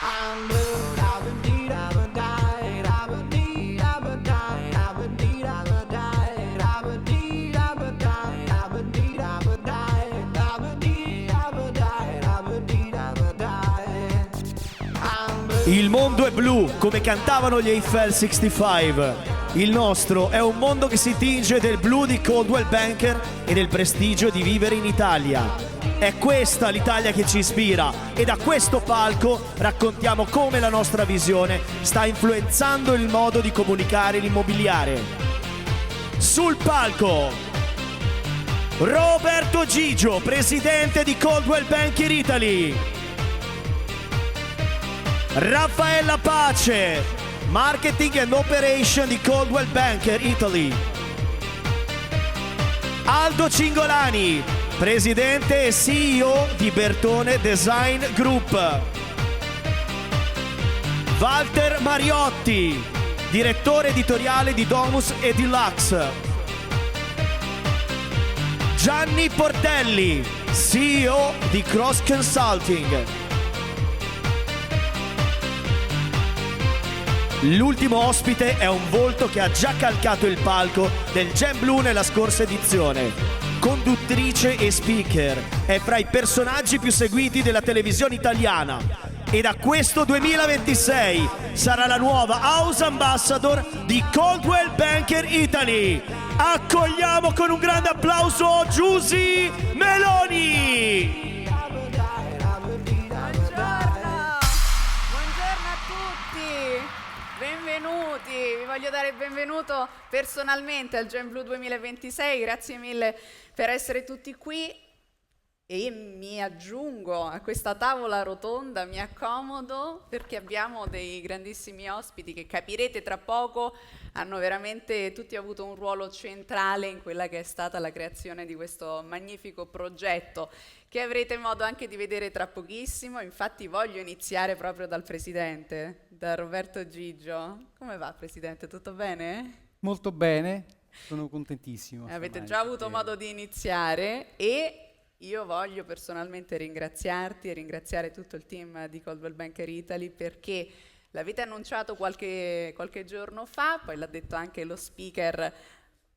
I'm blue, I would need, I would die, I would need, I would die, I would need, I would die, I would need, I would die, I would need, I would die, I would need, I would die, I would need, I would die. I'm blue. Il mondo è blu, come cantavano gli Eiffel 65. Il nostro è un mondo che si tinge del blu di Coldwell Banker e del prestigio di vivere in Italia. È questa l'Italia che ci ispira e da questo palco raccontiamo come la nostra visione sta influenzando il modo di comunicare l'immobiliare. Sul palco Roberto Gigio, presidente di Coldwell Banker Italy. Raffaella Pace, Marketing and Operation di Coldwell Banker Italy. Aldo Cingolani, presidente e CEO di Bertone Design Group. Walter Mariotti, direttore editoriale di Domus e Deluxe. Gianni Portelli, CEO di Cross Consulting. L'ultimo ospite è un volto che ha già calcato il palco del Gem Blu nella scorsa edizione. Conduttrice e speaker, è fra i personaggi più seguiti della televisione italiana e da questo 2026 sarà la nuova House Ambassador di Coldwell Banker Italy. Accogliamo con un grande applauso Giusy Meloni! Buongiorno a tutti, benvenuti, vi voglio dare il benvenuto personalmente al Gem Blu 2026, grazie mille per essere tutti qui e mi aggiungo a questa tavola rotonda, mi accomodo perché abbiamo dei grandissimi ospiti che capirete tra poco, hanno veramente tutti avuto un ruolo centrale in quella che è stata la creazione di questo magnifico progetto che avrete modo anche di vedere tra pochissimo. Infatti voglio iniziare proprio dal Presidente, da Roberto Gigio. Come va Presidente, tutto bene? Molto bene, sono contentissimo. Avete già avuto modo di iniziare e io voglio personalmente ringraziarti e ringraziare tutto il team di Coldwell Banker Italy perché l'avete annunciato qualche giorno fa, poi l'ha detto anche lo speaker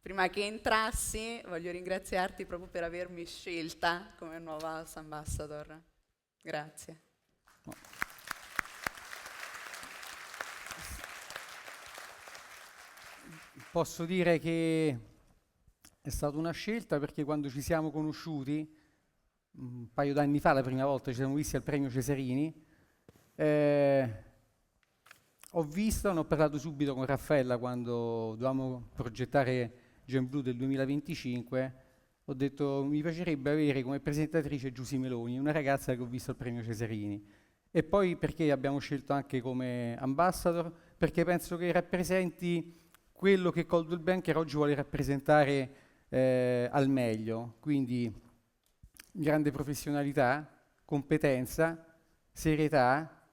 prima che entrassi. Voglio ringraziarti proprio per avermi scelta come nuova House Ambassador. Grazie. Posso dire che è stata una scelta perché quando ci siamo conosciuti, un paio d'anni fa, la prima volta ci siamo visti al premio Cesarini, ho visto, ne ho parlato subito con Raffaella quando dovevamo progettare Gem Blu del 2025, ho detto mi piacerebbe avere come presentatrice Giusy Meloni, una ragazza che ho visto al premio Cesarini. E poi perché abbiamo scelto anche come ambassador? Perché penso che rappresenti quello che Coldwell Banker oggi vuole rappresentare al meglio, quindi grande professionalità, competenza, serietà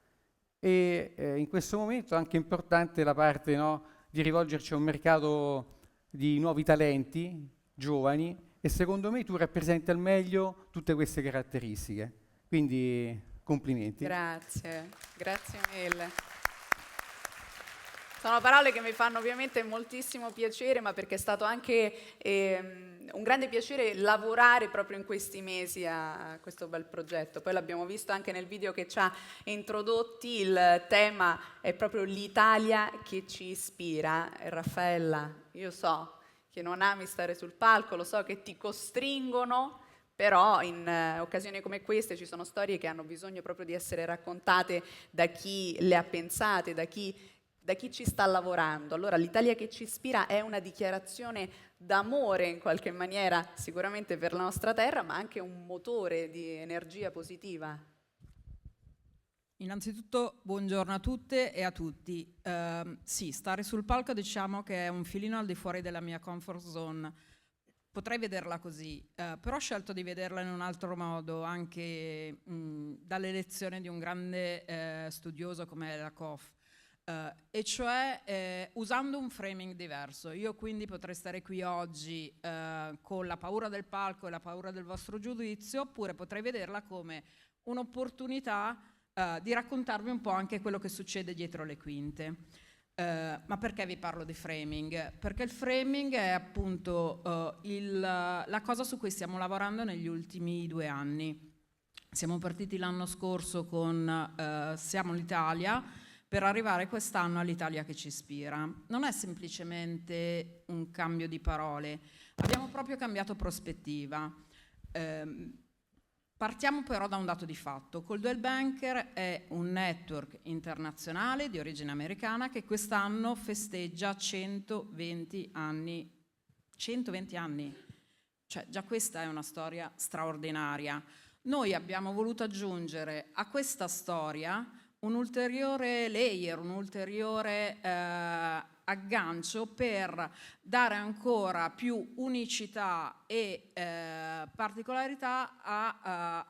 e in questo momento è anche importante la parte, no, di rivolgerci a un mercato di nuovi talenti, giovani, e secondo me tu rappresenti al meglio tutte queste caratteristiche, quindi complimenti. Grazie, grazie mille. Sono parole che mi fanno ovviamente moltissimo piacere, ma perché è stato anche un grande piacere lavorare proprio in questi mesi a questo bel progetto. Poi l'abbiamo visto anche nel video che ci ha introdotti, il tema è proprio l'Italia che ci ispira. E Raffaella, io so che non ami stare sul palco, lo so che ti costringono, però in occasioni come queste ci sono storie che hanno bisogno proprio di essere raccontate da chi le ha pensate, da chi ci sta lavorando. Allora l'Italia che ci ispira è una dichiarazione d'amore in qualche maniera, sicuramente per la nostra terra, ma anche un motore di energia positiva. Innanzitutto buongiorno a tutte e a tutti. Sì, stare sul palco diciamo che è un filino al di fuori della mia comfort zone. Potrei vederla così, però ho scelto di vederla in un altro modo, anche dall'elezione di un grande studioso come Lakoff. E cioè usando un framing diverso. Io quindi potrei stare qui oggi con la paura del palco e la paura del vostro giudizio, oppure potrei vederla come un'opportunità di raccontarvi un po' anche quello che succede dietro le quinte. Ma perché vi parlo di framing? Perché il framing è appunto la cosa su cui stiamo lavorando negli ultimi 2 anni. Siamo partiti l'anno scorso con Siamo l'Italia, per arrivare quest'anno all'Italia che ci ispira. Non è semplicemente un cambio di parole, abbiamo proprio cambiato prospettiva. Partiamo però da un dato di fatto. Coldwell Banker è un network internazionale di origine americana che quest'anno festeggia 120 anni. 120 anni. Cioè, già questa è una storia straordinaria. Noi abbiamo voluto aggiungere a questa storia un ulteriore layer, un ulteriore aggancio per dare ancora più unicità e particolarità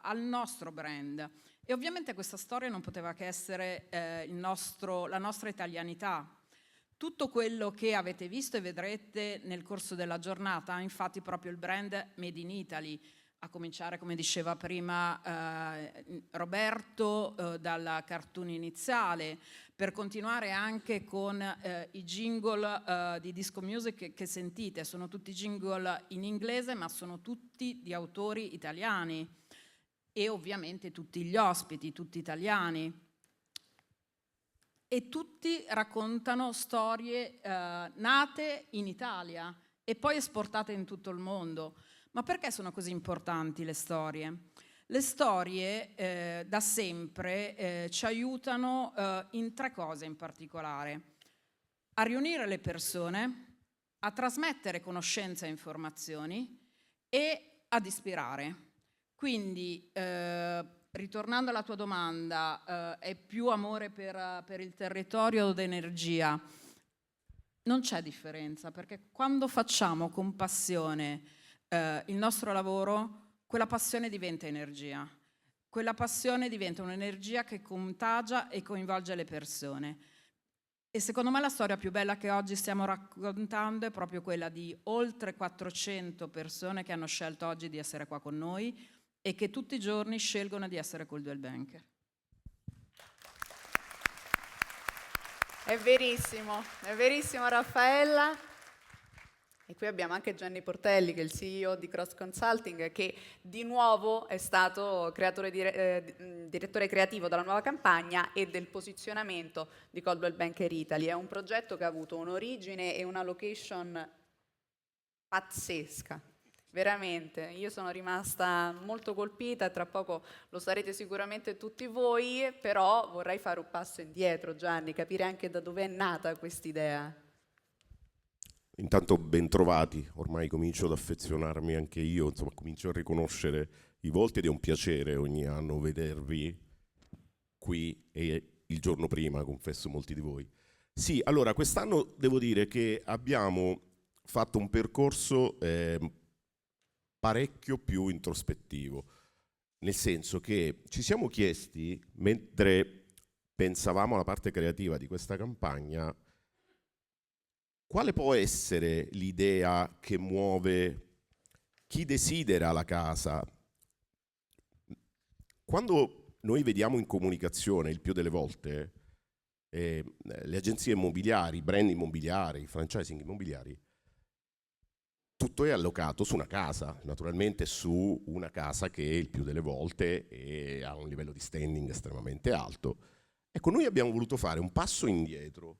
al nostro brand. E ovviamente questa storia non poteva che essere la nostra italianità. Tutto quello che avete visto e vedrete nel corso della giornata ha infatti proprio il brand Made in Italy, a cominciare, come diceva prima Roberto, dal cartoon iniziale, per continuare anche con i jingle di Disco Music che sentite. Sono tutti jingle in inglese, ma sono tutti di autori italiani, e ovviamente tutti gli ospiti, tutti italiani. E tutti raccontano storie nate in Italia e poi esportate in tutto il mondo. Ma perché sono così importanti le storie? Le storie da sempre ci aiutano in 3 cose in particolare: a riunire le persone, a trasmettere conoscenza e informazioni e ad ispirare. Quindi, ritornando alla tua domanda, è più amore per il territorio o d'energia? Non c'è differenza, perché quando facciamo con passione il nostro lavoro, quella passione diventa energia. Quella passione diventa un'energia che contagia e coinvolge le persone. E secondo me la storia più bella che oggi stiamo raccontando è proprio quella di oltre 400 persone che hanno scelto oggi di essere qua con noi e che tutti i giorni scelgono di essere Coldwell Banker. È verissimo Raffaella. E qui abbiamo anche Gianni Portelli, che è il CEO di Cross Consulting, che di nuovo è stato direttore creativo della nuova campagna e del posizionamento di Coldwell Banker Italy. È un progetto che ha avuto un'origine e una location pazzesca, veramente. Io sono rimasta molto colpita e tra poco lo sarete sicuramente tutti voi, però vorrei fare un passo indietro, Gianni, capire anche da dove è nata quest'idea. Intanto ben trovati, ormai comincio ad affezionarmi anche io, insomma comincio a riconoscere i volti ed è un piacere ogni anno vedervi qui e il giorno prima, confesso molti di voi. Sì, allora quest'anno devo dire che abbiamo fatto un percorso parecchio più introspettivo, nel senso che ci siamo chiesti, mentre pensavamo alla parte creativa di questa campagna, quale può essere l'idea che muove chi desidera la casa? Quando noi vediamo in comunicazione, il più delle volte, le agenzie immobiliari, i brand immobiliari, i franchising immobiliari, tutto è allocato su una casa, naturalmente su una casa che il più delle volte ha un livello di standing estremamente alto. Ecco, noi abbiamo voluto fare un passo indietro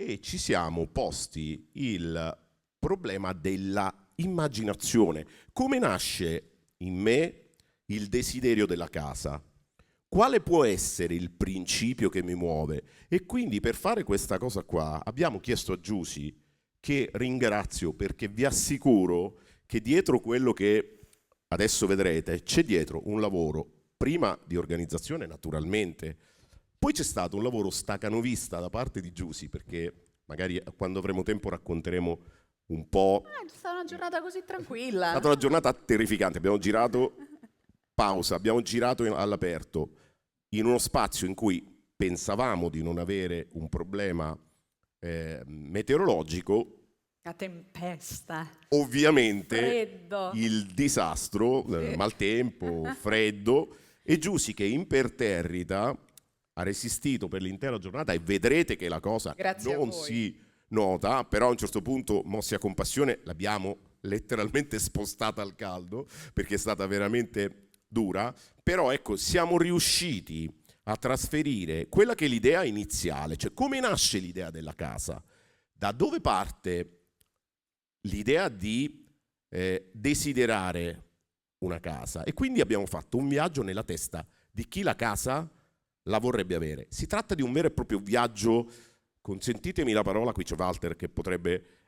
e ci siamo posti il problema della immaginazione. Come nasce in me il desiderio della casa? Quale può essere il principio che mi muove? E quindi per fare questa cosa qua abbiamo chiesto a Giusy, che ringrazio perché vi assicuro che dietro quello che adesso vedrete c'è dietro un lavoro, prima di organizzazione naturalmente. Poi c'è stato un lavoro stacanovista da parte di Giusy, perché magari quando avremo tempo racconteremo un po'. È stata una giornata così tranquilla. È stata una giornata terrificante, abbiamo girato, pausa, abbiamo girato all'aperto, in uno spazio in cui pensavamo di non avere un problema meteorologico. La tempesta. Ovviamente Freddo. il disastro, maltempo, freddo, e Giusy che imperterrita ha resistito per l'intera giornata e vedrete che la cosa Grazie a non voi. si nota, però a un certo punto, mossi a compassione, l'abbiamo letteralmente spostata al caldo perché è stata veramente dura, però ecco, siamo riusciti a trasferire quella che è l'idea iniziale, cioè come nasce l'idea della casa, da dove parte l'idea di desiderare una casa, e quindi abbiamo fatto un viaggio nella testa di chi la casa la vorrebbe avere. Si tratta di un vero e proprio viaggio, consentitemi la parola, qui c'è Walter che potrebbe,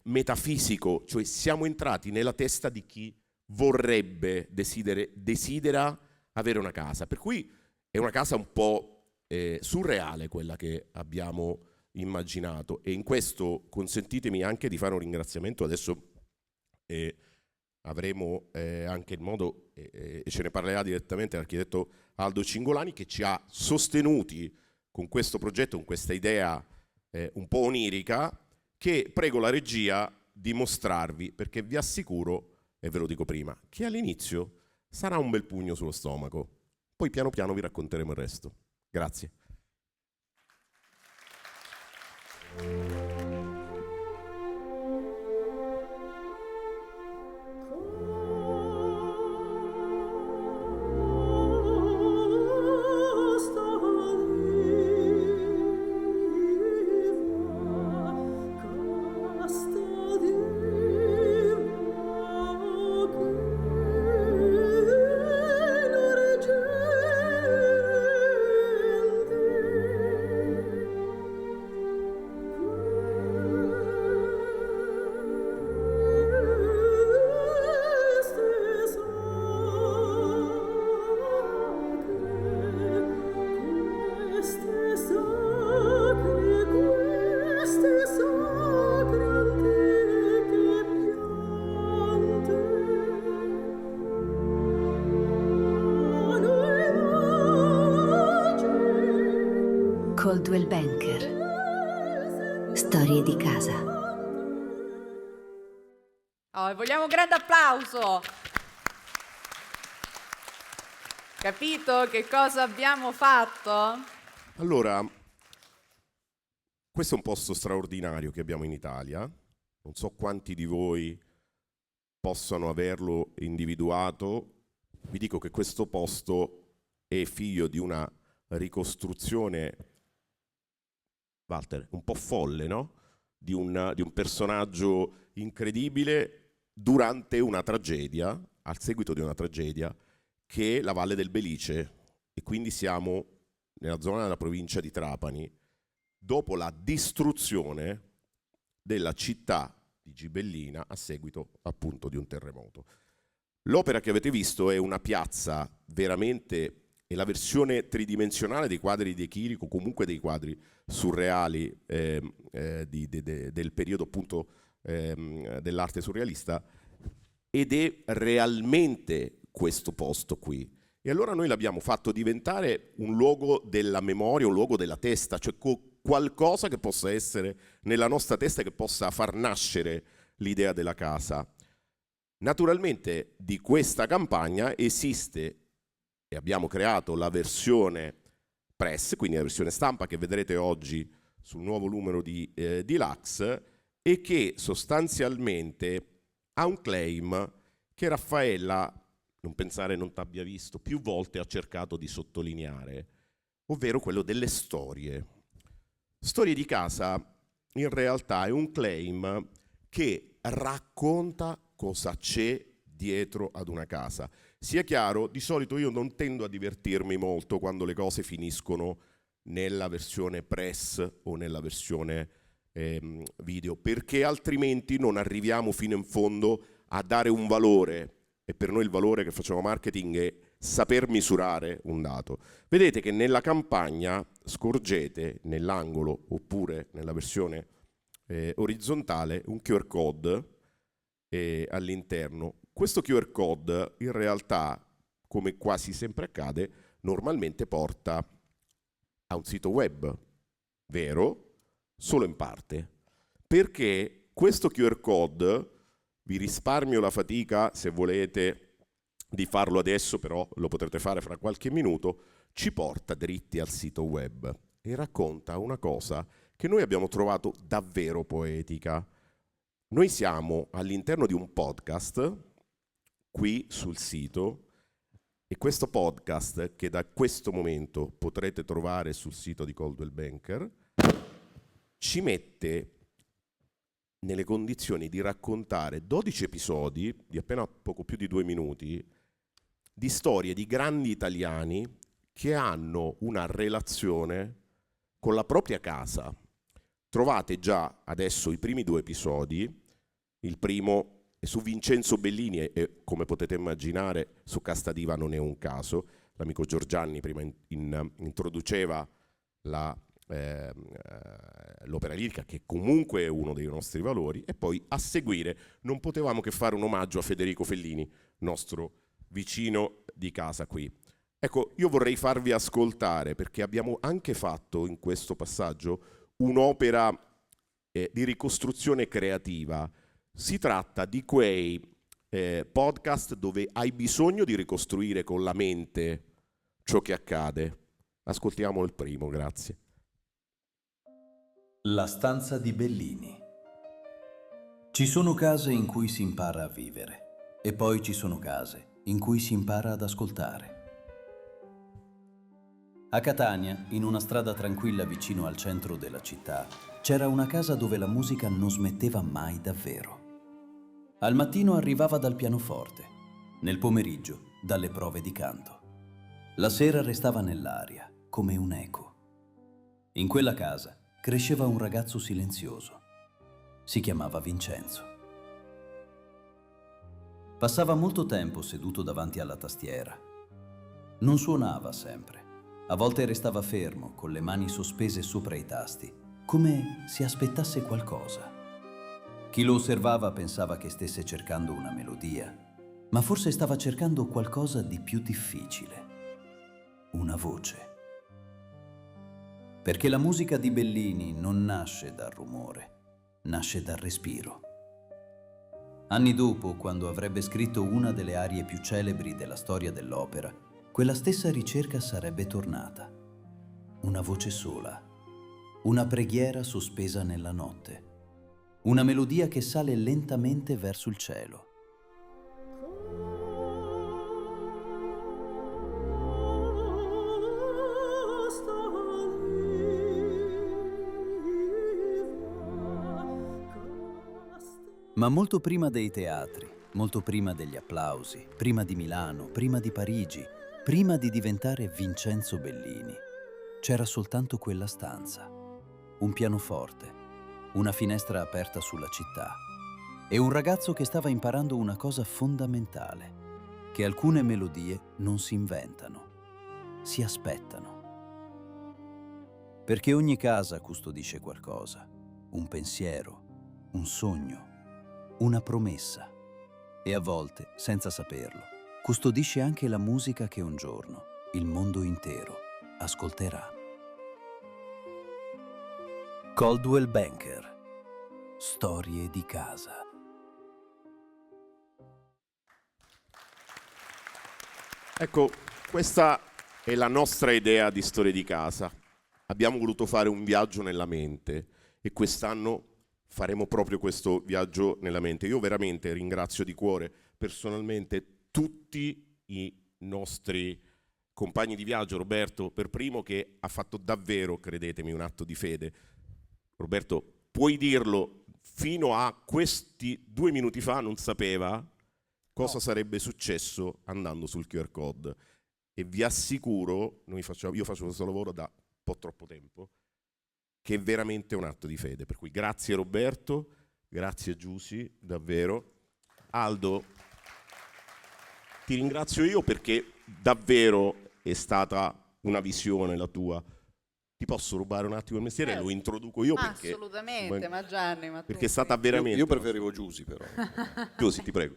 metafisico, cioè siamo entrati nella testa di chi vorrebbe, desidera avere una casa, per cui è una casa un po' surreale quella che abbiamo immaginato, e in questo consentitemi anche di fare un ringraziamento. Adesso avremo anche il modo, e ce ne parlerà direttamente l'architetto Aldo Cingolani, che ci ha sostenuti con questo progetto, con questa idea un po' onirica, che prego la regia di mostrarvi, perché vi assicuro, e ve lo dico prima, che all'inizio sarà un bel pugno sullo stomaco, poi piano piano vi racconteremo il resto. Grazie. Coldwell Banker. Storie di casa. Oh, vogliamo un grande applauso. Capito che cosa abbiamo fatto? Allora, questo è un posto straordinario che abbiamo in Italia, non so quanti di voi possano averlo individuato. Vi dico che questo posto è figlio di una ricostruzione, Walter, un po' folle, no? Di un personaggio incredibile durante una tragedia, al seguito di una tragedia, che è la Valle del Belice, e quindi siamo nella zona della provincia di Trapani, dopo la distruzione della città di Gibellina a seguito appunto di un terremoto. L'opera che avete visto è una piazza veramente, è la versione tridimensionale dei quadri di Chirico, comunque dei quadri surreali del periodo appunto dell'arte surrealista, ed è realmente questo posto qui. E allora noi l'abbiamo fatto diventare un luogo della memoria, un luogo della testa, cioè qualcosa che possa essere nella nostra testa, che possa far nascere l'idea della casa. Naturalmente di questa campagna esiste, e abbiamo creato la versione press, quindi la versione stampa che vedrete oggi sul nuovo numero di Lux, e che sostanzialmente ha un claim che Raffaella, non pensare non t'abbia visto, più volte ha cercato di sottolineare, ovvero quello delle storie. Storie di casa in realtà è un claim che racconta cosa c'è dietro ad una casa. Sia chiaro, di solito io non tendo a divertirmi molto quando le cose finiscono nella versione press o nella versione video, perché altrimenti non arriviamo fino in fondo a dare un valore, e per noi il valore che facciamo marketing è saper misurare un dato. Vedete che nella campagna scorgete nell'angolo oppure nella versione orizzontale un QR code all'interno. Questo QR code in realtà, come quasi sempre accade, normalmente porta a un sito web, vero? Solo in parte, perché questo QR code, vi risparmio la fatica se volete di farlo adesso, però lo potrete fare fra qualche minuto, ci porta dritti al sito web e racconta una cosa che noi abbiamo trovato davvero poetica. Noi siamo all'interno di un podcast qui sul sito, e questo podcast, che da questo momento potrete trovare sul sito di Coldwell Banker, ci mette nelle condizioni di raccontare 12 episodi di appena poco più di 2 minuti di storie di grandi italiani che hanno una relazione con la propria casa. Trovate già adesso i primi 2 episodi. Il primo è su Vincenzo Bellini e, come potete immaginare, su Castadiva non è un caso. L'amico Giorgianni prima introduceva l'opera lirica, che comunque è uno dei nostri valori, e poi a seguire non potevamo che fare un omaggio a Federico Fellini, nostro vicino di casa qui. Ecco, io vorrei farvi ascoltare, perché abbiamo anche fatto in questo passaggio un'opera di ricostruzione creativa. Si tratta di quei podcast dove hai bisogno di ricostruire con la mente ciò che accade. Ascoltiamo il primo, grazie. La stanza di Bellini. Ci sono case in cui si impara a vivere e poi ci sono case in cui si impara ad ascoltare. A Catania, in una strada tranquilla vicino al centro della città, c'era una casa dove la musica non smetteva mai davvero. Al mattino arrivava dal pianoforte, nel pomeriggio dalle prove di canto. La sera restava nell'aria, come un eco. In quella casa cresceva un ragazzo silenzioso. Si chiamava Vincenzo. Passava molto tempo seduto davanti alla tastiera. Non suonava sempre. A volte restava fermo, con le mani sospese sopra i tasti, come se aspettasse qualcosa. Chi lo osservava pensava che stesse cercando una melodia, ma forse stava cercando qualcosa di più difficile. Una voce. Perché la musica di Bellini non nasce dal rumore, nasce dal respiro. Anni dopo, quando avrebbe scritto una delle arie più celebri della storia dell'opera, quella stessa ricerca sarebbe tornata. Una voce sola, una preghiera sospesa nella notte, una melodia che sale lentamente verso il cielo. Ma molto prima dei teatri, molto prima degli applausi, prima di Milano, prima di Parigi, prima di diventare Vincenzo Bellini, c'era soltanto quella stanza, un pianoforte, una finestra aperta sulla città e un ragazzo che stava imparando una cosa fondamentale, che alcune melodie non si inventano, si aspettano. Perché ogni casa custodisce qualcosa, un pensiero, un sogno, una promessa, e a volte, senza saperlo, custodisce anche la musica che un giorno il mondo intero ascolterà. Coldwell Banker. Storie di casa. Ecco, questa è la nostra idea di storie di casa. Abbiamo voluto fare un viaggio nella mente e quest'anno faremo proprio questo viaggio nella mente. Io veramente ringrazio di cuore personalmente tutti i nostri compagni di viaggio, Roberto per primo, che ha fatto davvero, credetemi, un atto di fede. Roberto, puoi dirlo, fino a questi 2 minuti fa non sapeva cosa sarebbe successo andando sul QR code, e vi assicuro, io faccio questo lavoro da un po' troppo tempo, che è veramente un atto di fede. Per cui grazie Roberto, grazie Giusy, davvero. Aldo, ti ringrazio io perché davvero è stata una visione la tua. Ti posso rubare un attimo il mestiere? Lo introduco io perché... Assolutamente, ma Gianni, ma tu... Perché è stata veramente... Io preferivo Giusy però. Giusy, ti prego.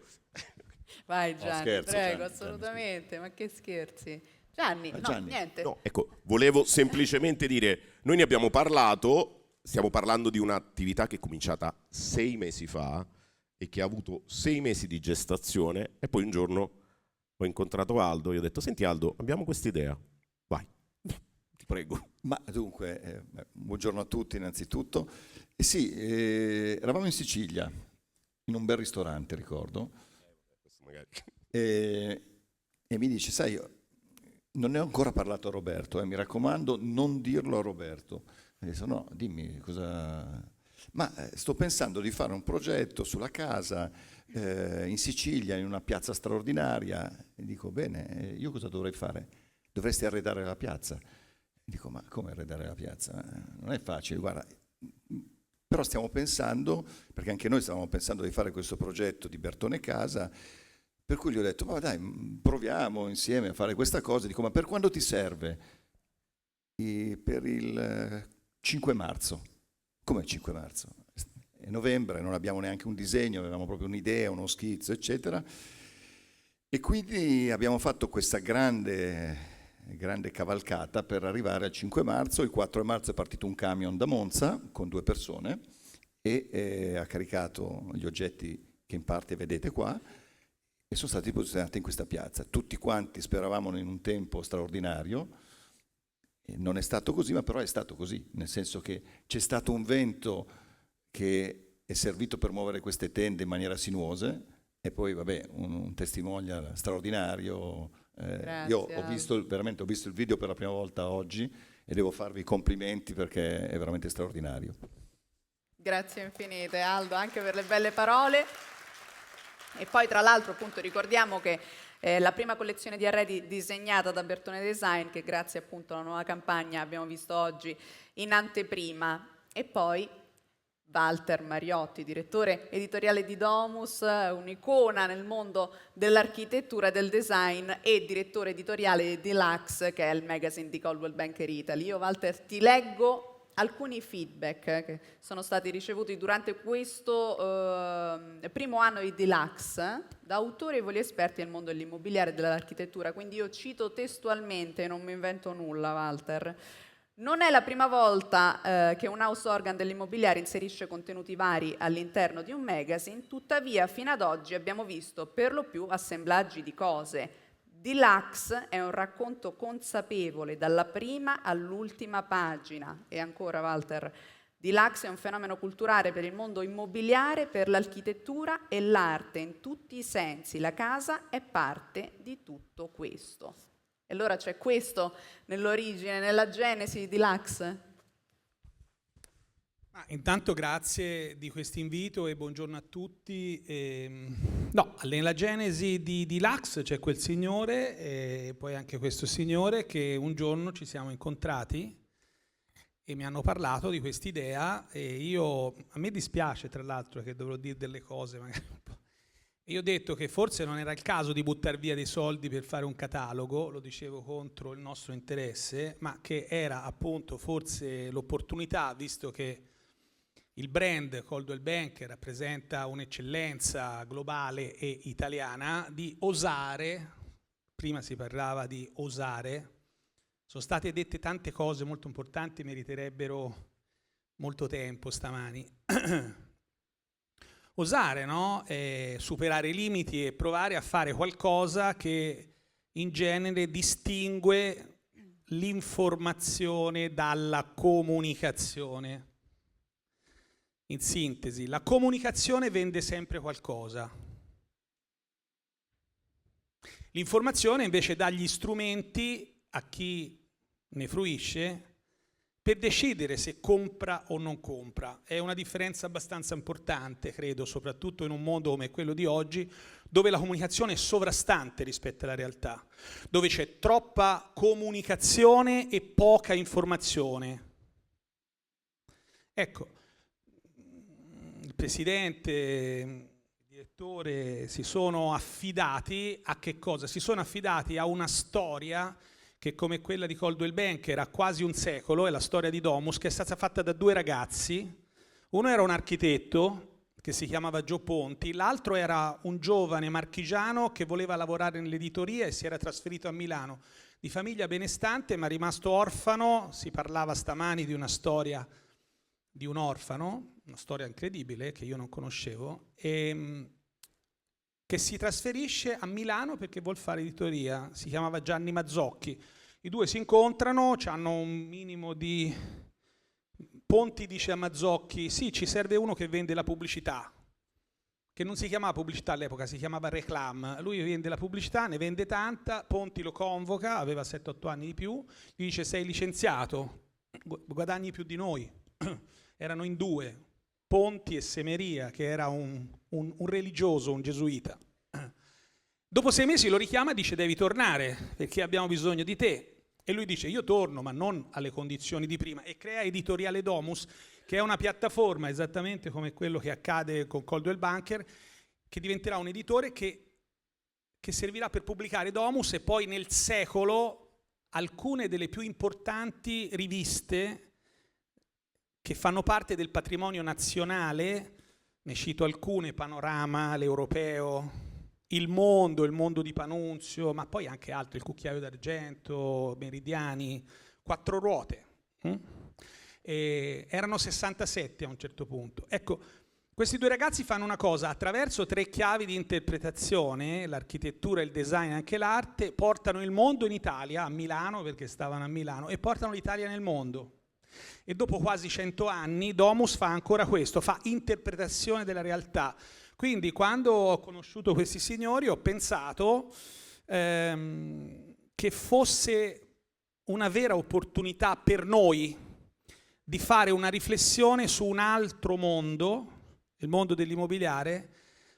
Vai Gianni, scherzo, prego, Gianni, assolutamente, ma che scherzi. Gianni, no, Gianni. niente. No, ecco, volevo semplicemente dire, noi ne abbiamo parlato, stiamo parlando di un'attività che è cominciata 6 mesi fa e che ha avuto 6 mesi di gestazione, e poi un giorno ho incontrato Aldo e gli ho detto: senti Aldo, abbiamo quest'idea, vai, ti prego. Ma dunque, buongiorno a tutti innanzitutto. Sì, eravamo in Sicilia, in un bel ristorante, ricordo, e mi dice, sai, non ne ho ancora parlato a Roberto, mi raccomando, non dirlo a Roberto. E dico, no, dimmi cosa... Ma sto pensando di fare un progetto sulla casa in Sicilia, in una piazza straordinaria. E dico, bene, io cosa dovrei fare? Dovresti arredare la piazza. E dico, ma come arredare la piazza? Non è facile, guarda. Però stiamo pensando, perché anche noi stavamo pensando di fare questo progetto di Bertone Casa, per cui gli ho detto, ma dai, proviamo insieme a fare questa cosa. Dico, ma per quando ti serve? Per il 5 marzo. Come il 5 marzo? È novembre, non abbiamo neanche un disegno, avevamo proprio un'idea, uno schizzo, eccetera. E quindi abbiamo fatto questa grande cavalcata per arrivare al 5 marzo. Il 4 marzo è partito un camion da Monza con 2 persone e ha caricato gli oggetti che in parte vedete qua e sono stati posizionati in questa piazza. Tutti quanti speravamo in un tempo straordinario. Non è stato così, ma però è stato così, nel senso che c'è stato un vento che è servito per muovere queste tende in maniera sinuosa e poi vabbè un testimonial straordinario. Io ho visto il video per la prima volta oggi e devo farvi i complimenti perché è veramente straordinario. Grazie infinite Aldo anche per le belle parole. E poi tra l'altro appunto ricordiamo che la prima collezione di arredi disegnata da Bertone Design, che grazie appunto alla nuova campagna abbiamo visto oggi in anteprima. E poi Walter Mariotti, direttore editoriale di Domus, un'icona nel mondo dell'architettura e del design e direttore editoriale di Lux, che è il magazine di Coldwell Banker Italy. Io Walter ti leggo alcuni feedback che sono stati ricevuti durante questo primo anno di Deluxe da autorevoli esperti del mondo dell'immobiliare e dell'architettura, quindi io cito testualmente, non mi invento nulla Walter. Non è la prima volta che un house organ dell'immobiliare inserisce contenuti vari all'interno di un magazine, tuttavia fino ad oggi abbiamo visto per lo più assemblaggi di cose. Deluxe è un racconto consapevole dalla prima all'ultima pagina. E ancora Walter, Deluxe è un fenomeno culturale per il mondo immobiliare, per l'architettura e l'arte in tutti i sensi. La casa è parte di tutto questo. E allora c'è questo nell'origine, nella genesi di Deluxe? Intanto grazie di questo invito e buongiorno a tutti. No, nella genesi di Deluxe c'è quel signore e poi anche questo signore che un giorno ci siamo incontrati e mi hanno parlato di quest'idea e a me dispiace tra l'altro che dovrò dire delle cose magari un po'. Io ho detto che forse non era il caso di buttare via dei soldi per fare un catalogo, lo dicevo contro il nostro interesse, ma che era appunto forse l'opportunità, visto che il brand Coldwell Banker rappresenta un'eccellenza globale e italiana, di osare, prima si parlava di osare, sono state dette tante cose molto importanti, meriterebbero molto tempo stamani. Osare, no? Superare i limiti e provare a fare qualcosa che in genere distingue l'informazione dalla comunicazione. In sintesi, la comunicazione vende sempre qualcosa. L'informazione invece dà gli strumenti a chi ne fruisce per decidere se compra o non compra. È una differenza abbastanza importante, credo, soprattutto in un mondo come quello di oggi, dove la comunicazione è sovrastante rispetto alla realtà, dove c'è troppa comunicazione e poca informazione. Ecco, il presidente, il direttore si sono affidati a che cosa? Si sono affidati a una storia che come quella di Coldwell Banker ha quasi un secolo, è la storia di Domus, che è stata fatta da 2 ragazzi. Uno era un architetto che si chiamava Gio Ponti, l'altro era un giovane marchigiano che voleva lavorare nell'editoria e si era trasferito a Milano, di famiglia benestante ma rimasto orfano. Si parlava stamani di una storia di un orfano, una storia incredibile che io non conoscevo, che che si trasferisce a Milano perché vuol fare editoria. Si chiamava Gianni Mazzocchi. I due si incontrano, hanno un minimo di... Ponti dice a Mazzocchi, sì, ci serve uno che vende la pubblicità, che non si chiamava pubblicità all'epoca, si chiamava reclam. Lui vende la pubblicità, ne vende tanta, Ponti lo convoca, aveva 7-8 anni di più, gli dice sei licenziato, guadagni più di noi. Erano in due, Ponti e Semeria, che era un religioso, un gesuita. Dopo 6 mesi lo richiama e dice devi tornare perché abbiamo bisogno di te. E lui dice io torno ma non alle condizioni di prima, e crea Editoriale Domus, che è una piattaforma esattamente come quello che accade con Coldwell Banker, che diventerà un editore che servirà per pubblicare Domus e poi nel secolo alcune delle più importanti riviste che fanno parte del patrimonio nazionale. Ne cito alcune: Panorama, l'Europeo, il mondo di Panunzio, ma poi anche altri, il Cucchiaio d'Argento, Meridiani, Quattro Ruote. Erano 67 a un certo punto. Ecco, questi due ragazzi fanno una cosa: attraverso 3 chiavi di interpretazione, l'architettura, il design e anche l'arte, portano il mondo in Italia, a Milano perché stavano a Milano, e portano l'Italia nel mondo. E dopo quasi 100 anni Domus fa ancora questo, fa interpretazione della realtà. Quindi quando ho conosciuto questi signori ho pensato che fosse una vera opportunità per noi di fare una riflessione su un altro mondo, il mondo dell'immobiliare,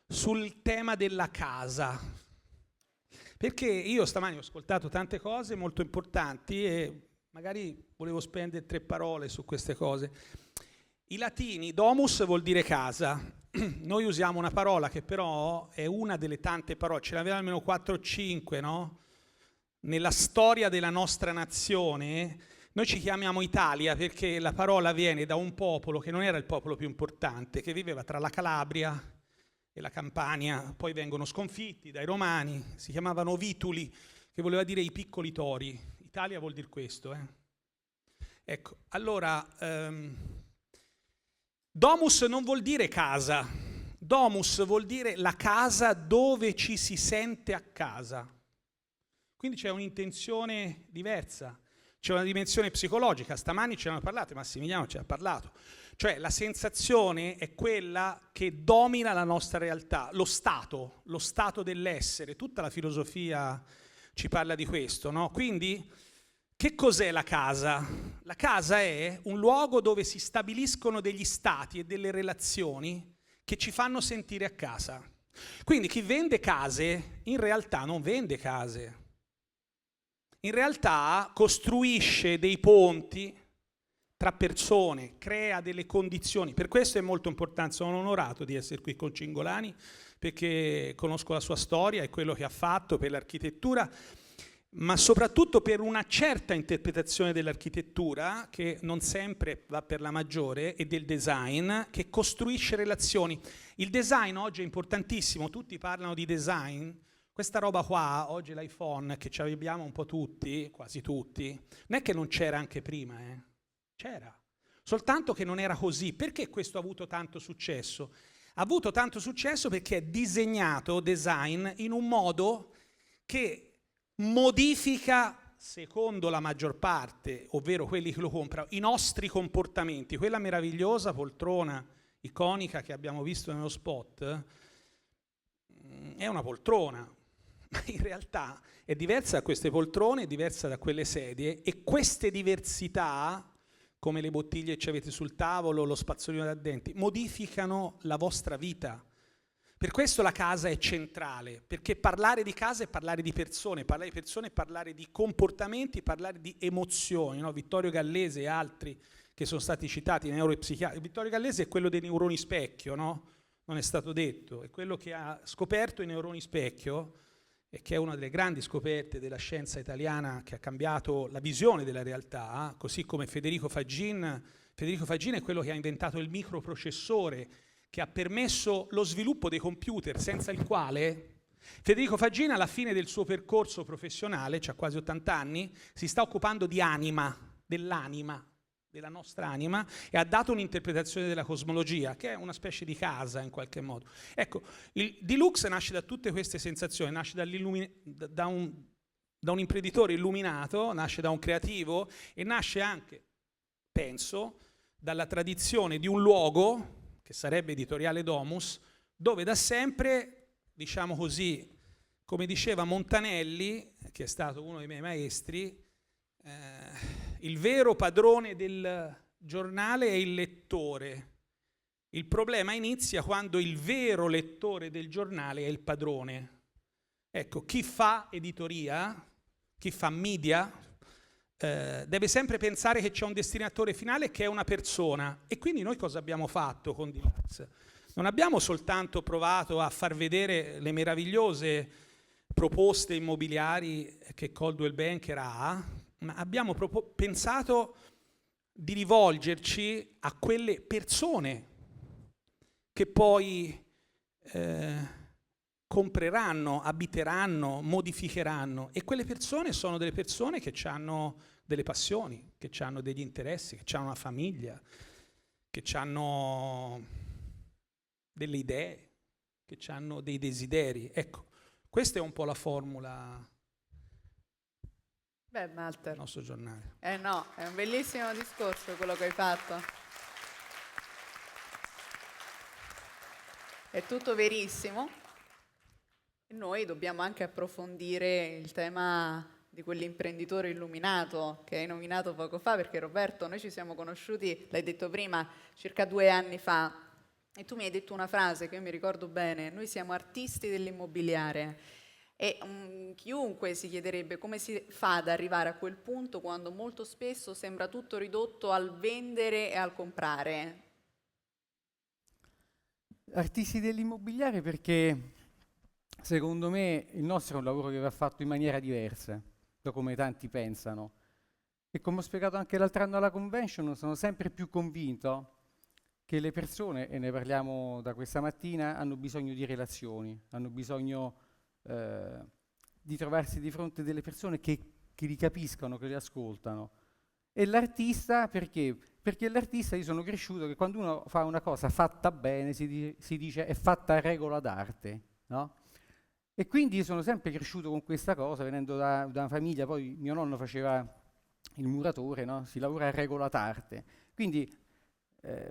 sul tema della casa. Perché io stamani ho ascoltato tante cose molto importanti e magari volevo spendere 3 parole su queste cose. I latini, domus vuol dire casa. Noi usiamo una parola che però è una delle tante parole, ce n'aveva almeno 4 o 5, no? Nella storia della nostra nazione noi ci chiamiamo Italia perché la parola viene da un popolo che non era il popolo più importante, che viveva tra la Calabria e la Campania, poi vengono sconfitti dai Romani, si chiamavano Vituli, che voleva dire i piccoli tori. Italia vuol dire questo. Ecco, allora... Domus non vuol dire casa, domus vuol dire la casa dove ci si sente a casa. Quindi c'è un'intenzione diversa, c'è una dimensione psicologica. Stamani ce ne hanno parlato, Massimiliano ce ne ha parlato. Cioè la sensazione è quella che domina la nostra realtà, lo stato dell'essere. Tutta la filosofia ci parla di questo, no? Quindi... che cos'è la casa? La casa è un luogo dove si stabiliscono degli stati e delle relazioni che ci fanno sentire a casa. Quindi chi vende case in realtà non vende case. In realtà costruisce dei ponti tra persone, crea delle condizioni. Per questo è molto importante, sono onorato di essere qui con Cingolani, perché conosco la sua storia e quello che ha fatto per l'architettura, ma soprattutto per una certa interpretazione dell'architettura, che non sempre va per la maggiore, e del design, che costruisce relazioni. Il design oggi è importantissimo, tutti parlano di design. Questa roba qua, oggi l'iPhone, che ci abbiamo un po' tutti, quasi tutti, non è che non c'era anche prima, c'era. Soltanto che non era così. Perché questo ha avuto tanto successo? Ha avuto tanto successo perché è disegnato, design, in un modo che modifica, secondo la maggior parte, ovvero quelli che lo comprano, i nostri comportamenti. Quella meravigliosa poltrona iconica che abbiamo visto nello spot è una poltrona, ma in realtà è diversa da queste poltrone, è diversa da quelle sedie, e queste diversità, come le bottiglie che ci avete sul tavolo, lo spazzolino da denti, modificano la vostra vita. Per questo la casa è centrale, perché parlare di casa è parlare di persone è parlare di comportamenti, parlare di emozioni, no? Vittorio Gallese e altri che sono stati citati, neuropsichiatri. Vittorio Gallese è quello dei neuroni specchio, no? Non è stato detto, è quello che ha scoperto i neuroni specchio e che è una delle grandi scoperte della scienza italiana, che ha cambiato la visione della realtà, così come Federico Faggin. Federico Faggin è quello che ha inventato il microprocessore, che ha permesso lo sviluppo dei computer, senza il quale Federico Faggin alla fine del suo percorso professionale, c'ha quasi 80 anni, si sta occupando di anima, dell'anima della nostra anima e ha dato un'interpretazione della cosmologia, che è una specie di casa in qualche modo. Ecco, il Deluxe nasce da tutte queste sensazioni, nasce da un imprenditore illuminato, nasce da un creativo e nasce anche, penso, dalla tradizione di un luogo, che sarebbe Editoriale Domus, dove da sempre, diciamo così, come diceva Montanelli, che è stato uno dei miei maestri, il vero padrone del giornale è il lettore. Il problema inizia quando il vero lettore del giornale è il padrone. Ecco, chi fa editoria, chi fa media, deve sempre pensare che c'è un destinatore finale che è una persona. E quindi noi cosa abbiamo fatto con Deluxe? Non abbiamo soltanto provato a far vedere le meravigliose proposte immobiliari che Coldwell Banker ha, ma abbiamo pensato di rivolgerci a quelle persone che poi compreranno, abiteranno, modificheranno, e quelle persone sono delle persone che hanno delle passioni, che hanno degli interessi, che hanno una famiglia, che hanno delle idee, che hanno dei desideri. Ecco, questa è un po' la formula Walter, del nostro giornale. No, è un bellissimo discorso quello che hai fatto. È tutto verissimo. E noi dobbiamo anche approfondire il tema di quell'imprenditore illuminato che hai nominato poco fa, perché Roberto, noi ci siamo conosciuti, l'hai detto prima, circa 2 anni fa, e tu mi hai detto una frase che io mi ricordo bene: noi siamo artisti dell'immobiliare. E chiunque si chiederebbe come si fa ad arrivare a quel punto quando molto spesso sembra tutto ridotto al vendere e al comprare. Artisti dell'immobiliare perché secondo me il nostro è un lavoro che va fatto in maniera diversa da come tanti pensano. E come ho spiegato anche l'altro anno alla convention, sono sempre più convinto che le persone, e ne parliamo da questa mattina, hanno bisogno di relazioni, hanno bisogno di trovarsi di fronte delle persone che li capiscano, che li ascoltano. E l'artista perché? Perché l'artista, io sono cresciuto che quando uno fa una cosa fatta bene si dice è fatta a regola d'arte, no? E quindi io sono sempre cresciuto con questa cosa, venendo da una famiglia, poi mio nonno faceva il muratore, no? Si lavora a regola d'arte. Quindi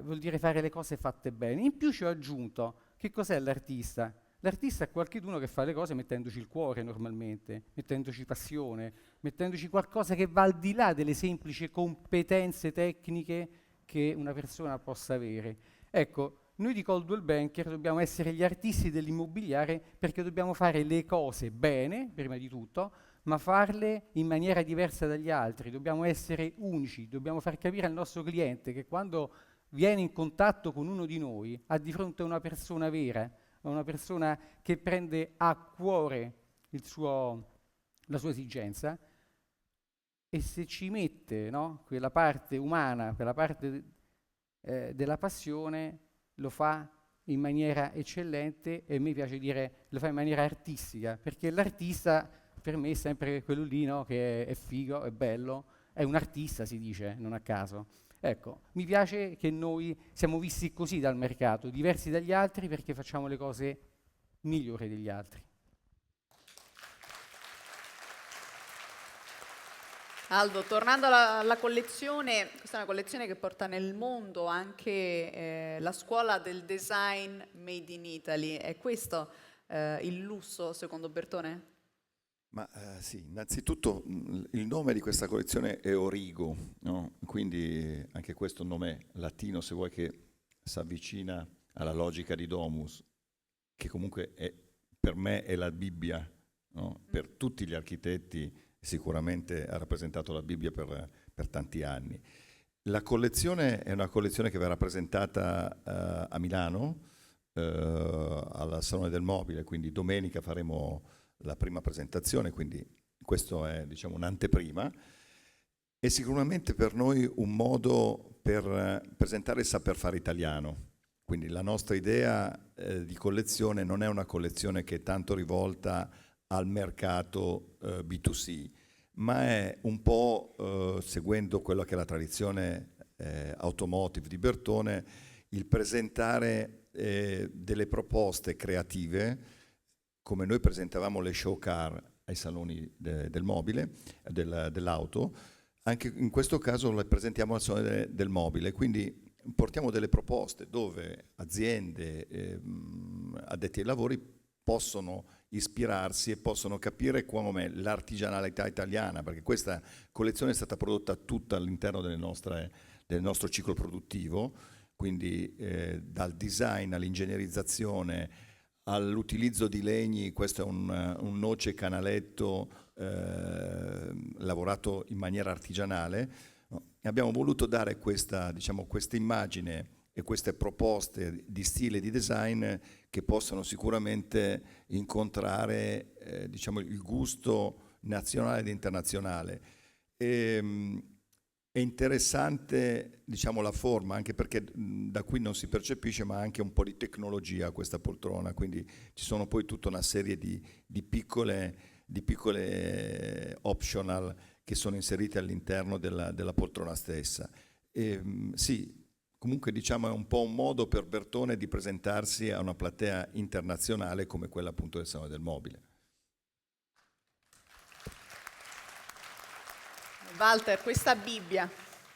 vuol dire fare le cose fatte bene. In più ci ho aggiunto, che cos'è l'artista? L'artista è qualcuno che fa le cose mettendoci il cuore normalmente, mettendoci passione, mettendoci qualcosa che va al di là delle semplici competenze tecniche che una persona possa avere. Ecco, noi di Coldwell Banker dobbiamo essere gli artisti dell'immobiliare perché dobbiamo fare le cose bene, prima di tutto, ma farle in maniera diversa dagli altri. Dobbiamo essere unici, dobbiamo far capire al nostro cliente che quando viene in contatto con uno di noi ha di fronte a una persona vera, una persona che prende a cuore la sua esigenza, e se ci mette, no, quella parte umana, quella parte della passione, lo fa in maniera eccellente, e a me piace dire lo fa in maniera artistica, perché l'artista per me è sempre quello lì, no, che è figo, è bello, è un artista, si dice, non a caso. Ecco, mi piace che noi siamo visti così dal mercato, diversi dagli altri perché facciamo le cose migliori degli altri. Aldo, tornando alla collezione, questa è una collezione che porta nel mondo anche la scuola del design made in Italy. È questo il lusso, secondo Bertone? Ma sì, innanzitutto il nome di questa collezione è Origo, no? Quindi anche questo nome latino, se vuoi, che si avvicina alla logica di Domus, che comunque per me è la Bibbia, no? Per tutti gli architetti sicuramente ha rappresentato la Bibbia per tanti anni. La collezione è una collezione che verrà presentata a Milano, al Salone del Mobile, quindi domenica faremo la prima presentazione, quindi questo è, diciamo, un'anteprima, e sicuramente per noi un modo per presentare il saper fare italiano. Quindi la nostra idea di collezione non è una collezione che è tanto rivolta al mercato B2C, ma è un po' seguendo quello che è la tradizione automotive di Bertone, il presentare delle proposte creative, come noi presentavamo le show car ai saloni del mobile, dell'auto. Anche in questo caso le presentiamo al salone del mobile, quindi portiamo delle proposte dove aziende, addetti ai lavori possono ispirarsi e possono capire come l'artigianalità italiana, perché questa collezione è stata prodotta tutta all'interno del nostro ciclo produttivo, quindi dal design all'ingegnerizzazione all'utilizzo di legni. Questo è un noce canaletto lavorato in maniera artigianale. Abbiamo voluto dare questa immagine e queste proposte di stile e di design che possano sicuramente incontrare il gusto nazionale ed internazionale. È interessante la forma, anche perché da qui non si percepisce, ma anche un po' di tecnologia questa poltrona, quindi ci sono poi tutta una serie di piccole optional che sono inserite all'interno della poltrona stessa. Sì, comunque è un po' un modo per Bertone di presentarsi a una platea internazionale come quella appunto del Salone del Mobile. Walter, questa Bibbia,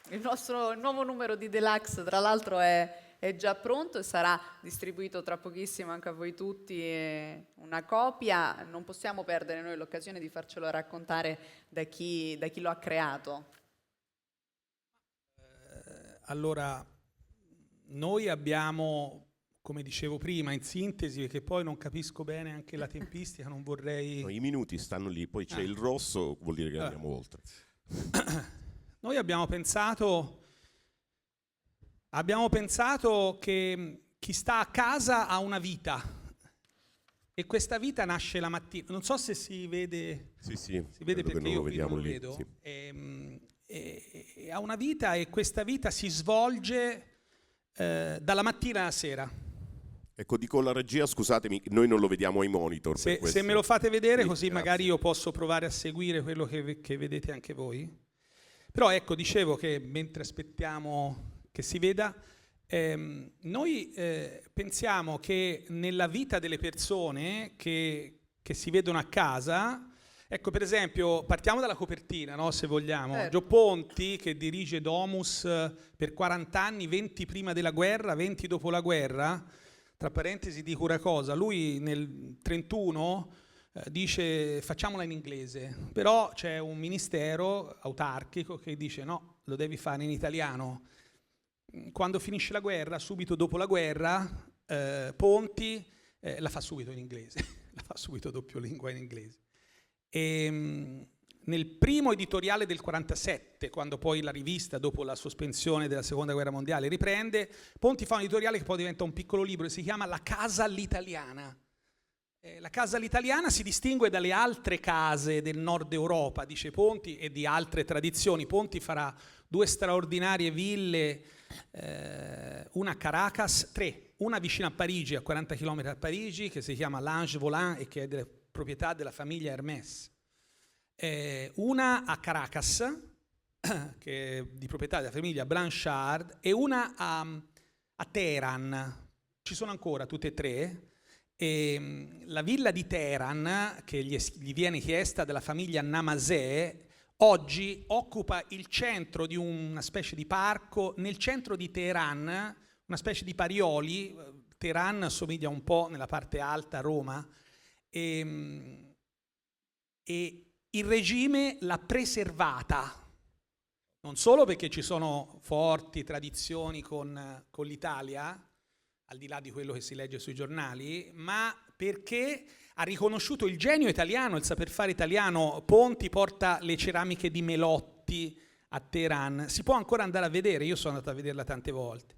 il nostro nuovo numero di Deluxe, tra l'altro è già pronto e sarà distribuito tra pochissimo anche a voi tutti. Una copia, non possiamo perdere noi l'occasione di farcelo raccontare da chi lo ha creato. Allora, noi abbiamo, come dicevo prima, in sintesi, perché poi non capisco bene anche la tempistica, non vorrei... No, i minuti stanno lì, poi c'è il rosso, vuol dire che andiamo oltre. Noi abbiamo pensato che chi sta a casa ha una vita e questa vita nasce la mattina. Non so se si vede, si vede perché io vediamo non lo lì, vedo. sì. E ha una vita e questa vita si svolge dalla mattina alla sera. Ecco, dico alla regia, scusatemi, noi non lo vediamo ai monitor. Se me lo fate vedere, sì, così grazie. magari io posso provare a seguire quello che vedete anche voi. Però ecco, dicevo che mentre aspettiamo che si veda, noi pensiamo che nella vita delle persone che si vedono a casa, ecco, per esempio, partiamo dalla copertina, no, se vogliamo. Gio Ponti, che dirige Domus per 40 anni, 20 prima della guerra, 20 dopo la guerra. Tra parentesi dico una cosa, lui nel 31 dice facciamola in inglese, però c'è un ministero autarchico che dice no, lo devi fare in italiano. Quando finisce la guerra, subito dopo la guerra, Ponti la fa subito in inglese, la fa subito doppiolingua in inglese. Nel primo editoriale del 47, quando poi la rivista, dopo la sospensione della Seconda Guerra Mondiale, riprende, Ponti fa un editoriale che poi diventa un piccolo libro e si chiama La casa all'italiana. La casa all'italiana si distingue dalle altre case del nord Europa, dice Ponti, e di altre tradizioni. Ponti farà 2 straordinarie ville, una a Caracas, 3, una vicino a Parigi, a 40 km da Parigi, che si chiama L'Ange Volant e che è proprietà della famiglia Hermès. Una a Caracas, che è di proprietà della famiglia Blanchard, e una a Teheran. Ci sono ancora tutte e 3. La villa di Teheran, che gli viene chiesta dalla famiglia Namazè, oggi occupa il centro di una specie di parco nel centro di Teheran, una specie di Parioli. Teheran assomiglia un po' nella parte alta a Roma, e il regime l'ha preservata, non solo perché ci sono forti tradizioni con l'Italia, al di là di quello che si legge sui giornali, ma perché ha riconosciuto il genio italiano, il saper fare italiano. Ponti porta le ceramiche di Melotti a Teheran, si può ancora andare a vedere, io sono andato a vederla tante volte.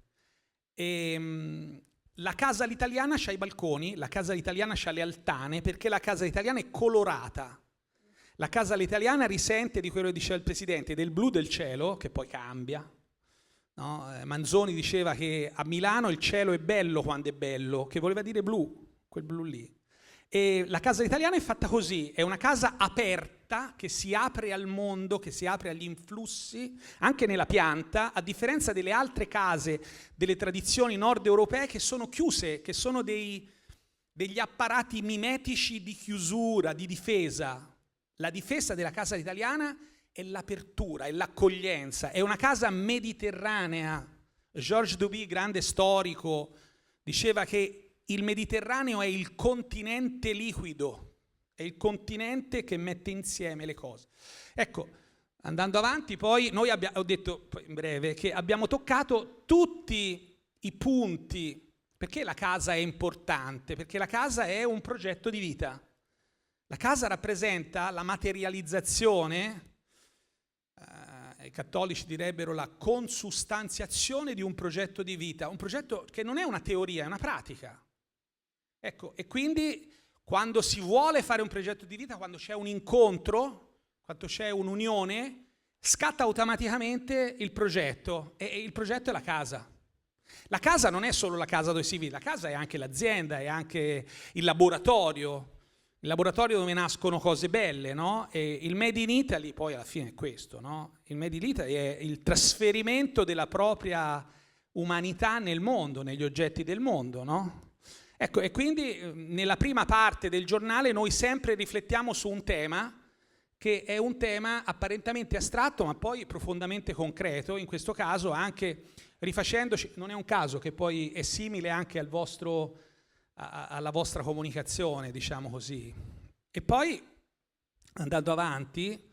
La casa all'italiana c'ha i balconi, la casa all'italiana c'ha le altane, perché la casa all'italiana è colorata. La casa all'italiana risente di quello che diceva il Presidente, del blu del cielo, che poi cambia. No? Manzoni diceva che a Milano il cielo è bello quando è bello, che voleva dire blu, quel blu lì. E la casa italiana è fatta così, è una casa aperta che si apre al mondo, che si apre agli influssi, anche nella pianta, a differenza delle altre case delle tradizioni nord europee che sono chiuse, che sono degli apparati mimetici di chiusura, di difesa. La difesa della casa italiana è l'apertura, è l'accoglienza, è una casa mediterranea. Georges Duby, grande storico, diceva che il Mediterraneo è il continente liquido, è il continente che mette insieme le cose. Ecco, andando avanti, poi noi ho detto in breve che abbiamo toccato tutti i punti, perché la casa è importante, perché la casa è un progetto di vita. La casa rappresenta la materializzazione, i cattolici direbbero la consustanziazione di un progetto di vita, un progetto che non è una teoria, è una pratica. Ecco, e quindi quando si vuole fare un progetto di vita, quando c'è un incontro, quando c'è un'unione, scatta automaticamente il progetto, e il progetto è la casa. La casa non è solo la casa dove si vive, la casa è anche l'azienda, è anche il laboratorio dove nascono cose belle, no? E il Made in Italy poi alla fine è questo, no? Il Made in Italy è il trasferimento della propria umanità nel mondo, negli oggetti del mondo, no? Ecco, e quindi nella prima parte del giornale noi sempre riflettiamo su un tema che è un tema apparentemente astratto ma poi profondamente concreto, in questo caso anche rifacendoci, non è un caso che poi è simile anche alla vostra comunicazione, diciamo così. E poi, andando avanti,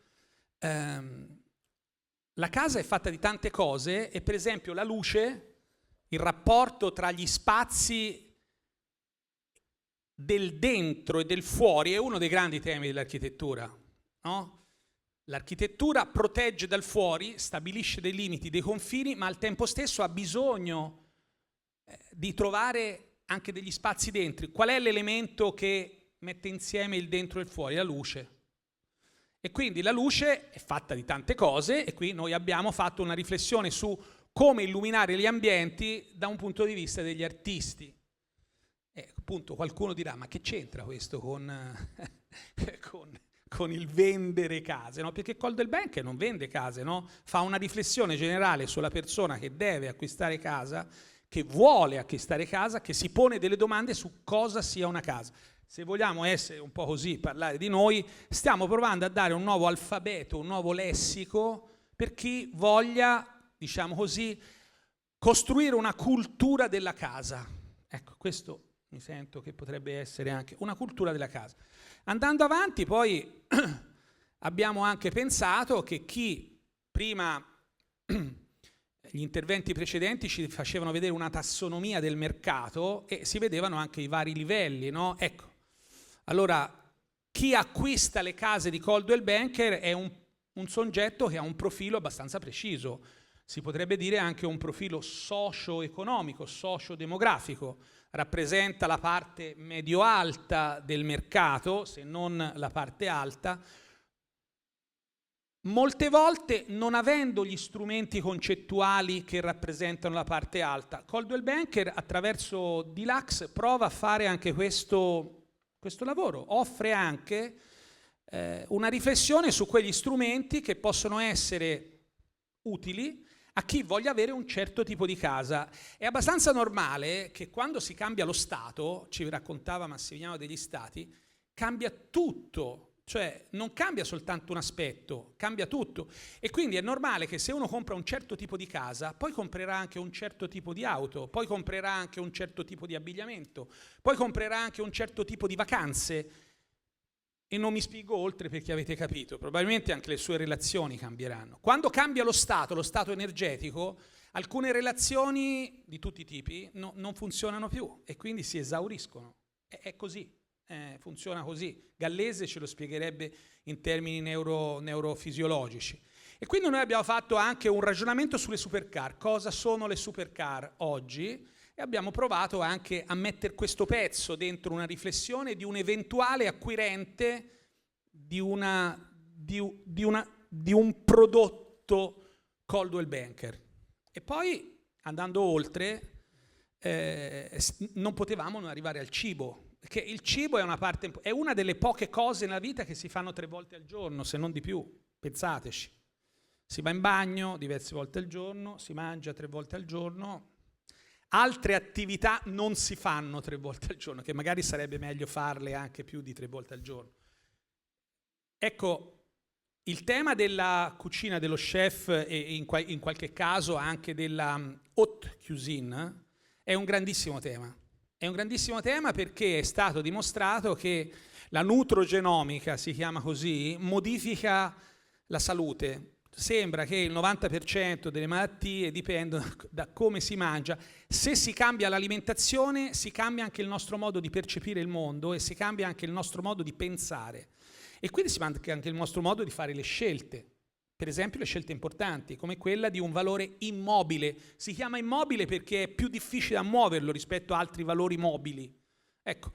la casa è fatta di tante cose e per esempio la luce, il rapporto tra gli spazi del dentro e del fuori è uno dei grandi temi dell'architettura, no? L'architettura protegge dal fuori, stabilisce dei limiti, dei confini, ma al tempo stesso ha bisogno di trovare anche degli spazi dentro. Qual è l'elemento che mette insieme il dentro e il fuori? La luce. E quindi la luce è fatta di tante cose e qui noi abbiamo fatto una riflessione su come illuminare gli ambienti da un punto di vista degli artisti. Appunto qualcuno dirà, ma che c'entra questo con il vendere case? No? Perché Coldwell-Banker non vende case, no? Fa una riflessione generale sulla persona che deve acquistare casa, che vuole acquistare casa, che si pone delle domande su cosa sia una casa. Se vogliamo essere un po' così, parlare di noi, stiamo provando a dare un nuovo alfabeto, un nuovo lessico per chi voglia, diciamo così, costruire una cultura della casa. Ecco, questo mi sento che potrebbe essere anche una cultura della casa. Andando avanti poi abbiamo anche pensato che chi prima gli interventi precedenti ci facevano vedere una tassonomia del mercato e si vedevano anche i vari livelli, no? Ecco, allora chi acquista le case di Coldwell-Banker è un soggetto che ha un profilo abbastanza preciso, si potrebbe dire anche un profilo socio-economico, socio-demografico, rappresenta la parte medio-alta del mercato, se non la parte alta, molte volte non avendo gli strumenti concettuali che rappresentano la parte alta. Coldwell-Banker attraverso Dlux prova a fare anche questo lavoro, offre anche una riflessione su quegli strumenti che possono essere utili a chi voglia avere un certo tipo di casa. È abbastanza normale che quando si cambia lo Stato, ci raccontava Massimiliano degli Stati, cambia tutto, cioè non cambia soltanto un aspetto, cambia tutto. E quindi è normale che se uno compra un certo tipo di casa, poi comprerà anche un certo tipo di auto, poi comprerà anche un certo tipo di abbigliamento, poi comprerà anche un certo tipo di vacanze. E non mi spiego oltre perché avete capito, probabilmente anche le sue relazioni cambieranno. Quando cambia lo Stato energetico, alcune relazioni di tutti i tipi non funzionano più e quindi si esauriscono. È così, funziona così. Gallese ce lo spiegherebbe in termini neurofisiologici. E quindi noi abbiamo fatto anche un ragionamento sulle supercar. Cosa sono le supercar oggi? E abbiamo provato anche a mettere questo pezzo dentro una riflessione di un eventuale acquirente di un prodotto Coldwell-Banker. E poi, andando oltre, non potevamo non arrivare al cibo. che il cibo è è una delle poche cose nella vita che si fanno 3 volte al giorno, se non di più. Pensateci. Si va in bagno diverse volte al giorno, si mangia 3 volte al giorno. Altre attività non si fanno 3 volte al giorno, che magari sarebbe meglio farle anche più di 3 volte al giorno. Ecco, il tema della cucina, dello chef e in qualche caso anche della haute cuisine è un grandissimo tema. È un grandissimo tema perché è stato dimostrato che la nutrogenomica, si chiama così, modifica la salute. Sembra che il 90% delle malattie dipendono da come si mangia. Se si cambia l'alimentazione, si cambia anche il nostro modo di percepire il mondo e si cambia anche il nostro modo di pensare. E quindi si cambia anche il nostro modo di fare le scelte. Per esempio le scelte importanti, come quella di un valore immobile. Si chiama immobile perché è più difficile da muoverlo rispetto a altri valori mobili. Ecco,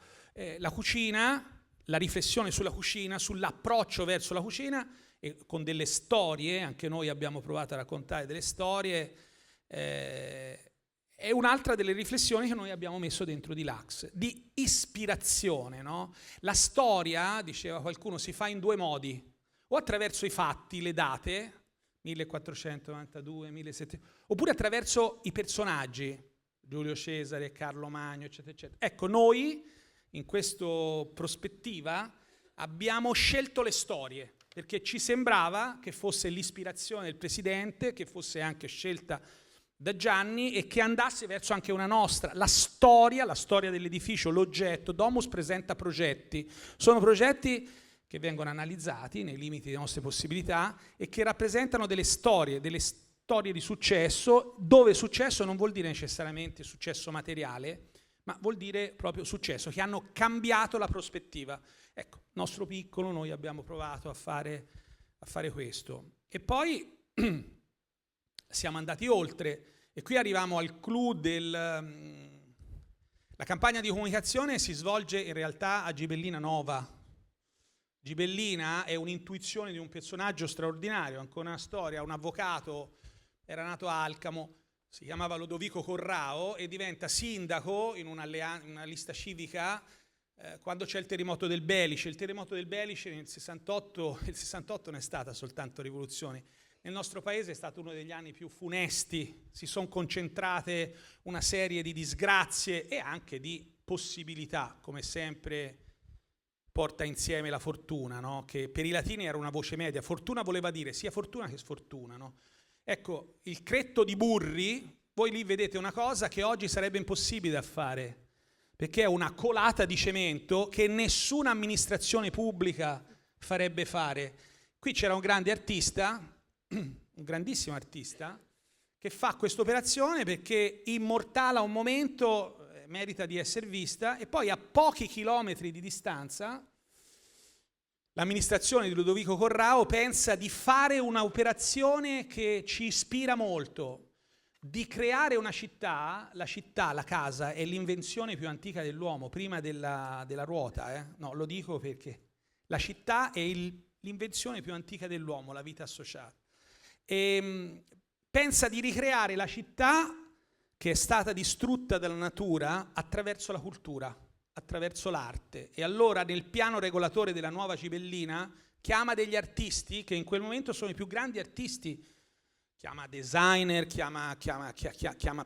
la cucina, la riflessione sulla cucina, sull'approccio verso la cucina, e con delle storie, anche noi abbiamo provato a raccontare delle storie, è un'altra delle riflessioni che noi abbiamo messo dentro di Lux, di ispirazione, no? La storia, diceva qualcuno, si fa in 2 modi, o attraverso i fatti, le date, 1492, 1700, oppure attraverso i personaggi, Giulio Cesare, Carlo Magno, eccetera, eccetera. Ecco, noi, in questa prospettiva, abbiamo scelto le storie, perché ci sembrava che fosse l'ispirazione del Presidente, che fosse anche scelta da Gianni e che andasse verso anche una nostra. La storia dell'edificio, l'oggetto, Domus presenta progetti. Sono progetti che vengono analizzati nei limiti delle nostre possibilità e che rappresentano delle storie di successo, dove successo non vuol dire necessariamente successo materiale, ma vuol dire proprio successo, che hanno cambiato la prospettiva. Ecco, nostro piccolo, noi abbiamo provato a fare questo. E poi siamo andati oltre e qui arriviamo al clou la campagna di comunicazione si svolge in realtà a Gibellina Nova. Gibellina è un'intuizione di un personaggio straordinario, ancora una storia, un avvocato, era nato a Alcamo, si chiamava Lodovico Corrao e diventa sindaco in una lista civica quando c'è il terremoto del Belice. Il terremoto del Belice nel 68, il 68 non è stata soltanto rivoluzione, nel nostro paese è stato uno degli anni più funesti, si sono concentrate una serie di disgrazie e anche di possibilità, come sempre porta insieme la fortuna, no? Che per i latini era una voce media, fortuna voleva dire sia fortuna che sfortuna, no? Ecco, il cretto di Burri, voi lì vedete una cosa che oggi sarebbe impossibile da fare, perché è una colata di cemento che nessuna amministrazione pubblica farebbe fare. Qui c'era un grande artista, un grandissimo artista, che fa questa operazione perché immortala un momento, merita di essere vista, e poi a pochi chilometri di distanza l'amministrazione di Ludovico Corrao pensa di fare un'operazione che ci ispira molto, di creare una città. La casa, è l'invenzione più antica dell'uomo, prima della ruota. No, lo dico perché la città è l'invenzione più antica dell'uomo, la vita associata. E pensa di ricreare la città che è stata distrutta dalla natura attraverso la cultura, attraverso l'arte. E allora nel piano regolatore della nuova Gibellina chiama degli artisti che in quel momento sono i più grandi artisti, chiama designer, chiama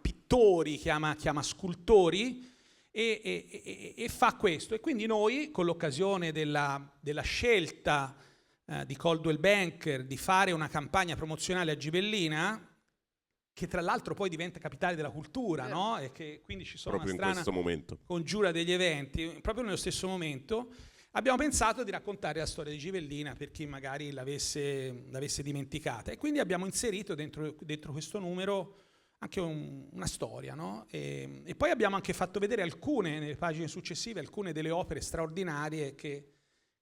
pittori, chiama scultori e fa questo. E quindi noi, con l'occasione della scelta di Coldwell Banker di fare una campagna promozionale a Gibellina, che tra l'altro poi diventa capitale della cultura, no? E che quindi ci sono proprio una strana congiura degli eventi, proprio nello stesso momento, abbiamo pensato di raccontare la storia di Gibellina per chi magari l'avesse dimenticata. E quindi abbiamo inserito dentro questo numero anche una storia, no? E poi abbiamo anche fatto vedere nelle pagine successive, alcune delle opere straordinarie che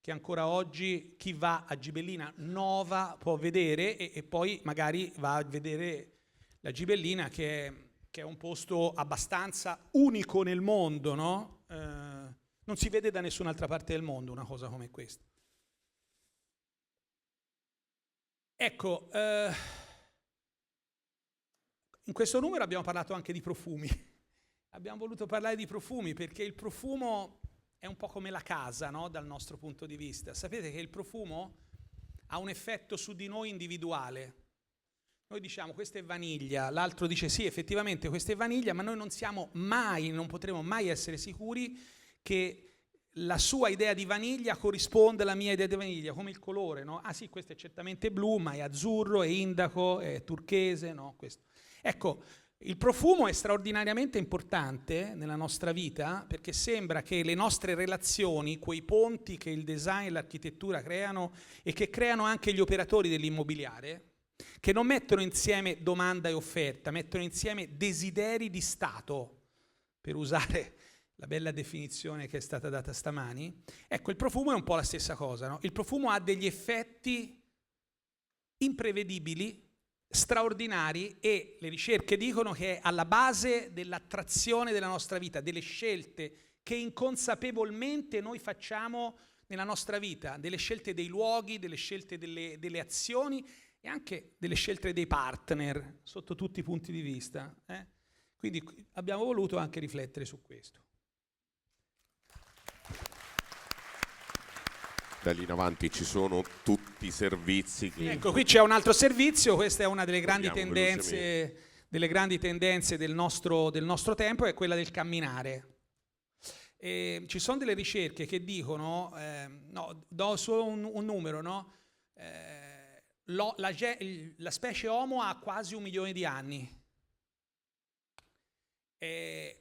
ancora oggi chi va a Gibellina Nova può vedere e poi magari va a vedere la Gibellina che è un posto abbastanza unico nel mondo, no? Non si vede da nessun'altra parte del mondo una cosa come questa. Ecco, in questo numero abbiamo parlato anche di profumi. Abbiamo voluto parlare di profumi perché il profumo è un po' come la casa, no? Dal nostro punto di vista. Sapete che il profumo ha un effetto su di noi individuale. Noi diciamo questa è vaniglia, l'altro dice sì, effettivamente questa è vaniglia, ma noi non potremo mai essere sicuri che la sua idea di vaniglia corrisponde alla mia idea di vaniglia, come il colore, no? Ah sì, questo è certamente blu, ma è azzurro, è indaco, è turchese, no? Questo. Ecco, il profumo è straordinariamente importante nella nostra vita perché sembra che le nostre relazioni, quei ponti che il design e l'architettura creano e che creano anche gli operatori dell'immobiliare, che non mettono insieme domanda e offerta, mettono insieme desideri di Stato, per usare la bella definizione che è stata data stamani. Ecco, il profumo è un po' la stessa cosa, no? Il profumo ha degli effetti imprevedibili, straordinari, e le ricerche dicono che è alla base dell'attrazione della nostra vita, delle scelte che inconsapevolmente noi facciamo nella nostra vita, delle scelte dei luoghi, delle scelte delle azioni e anche delle scelte dei partner sotto tutti i punti di vista. Quindi abbiamo voluto anche riflettere su questo. Da lì in avanti ci sono tutti i servizi. Ecco, qui c'è un altro servizio, questa è una delle grandi tendenze del nostro tempo, è quella del camminare. Ci sono delle ricerche che dicono, do solo un numero, no? La specie Homo ha quasi 1 milione di anni.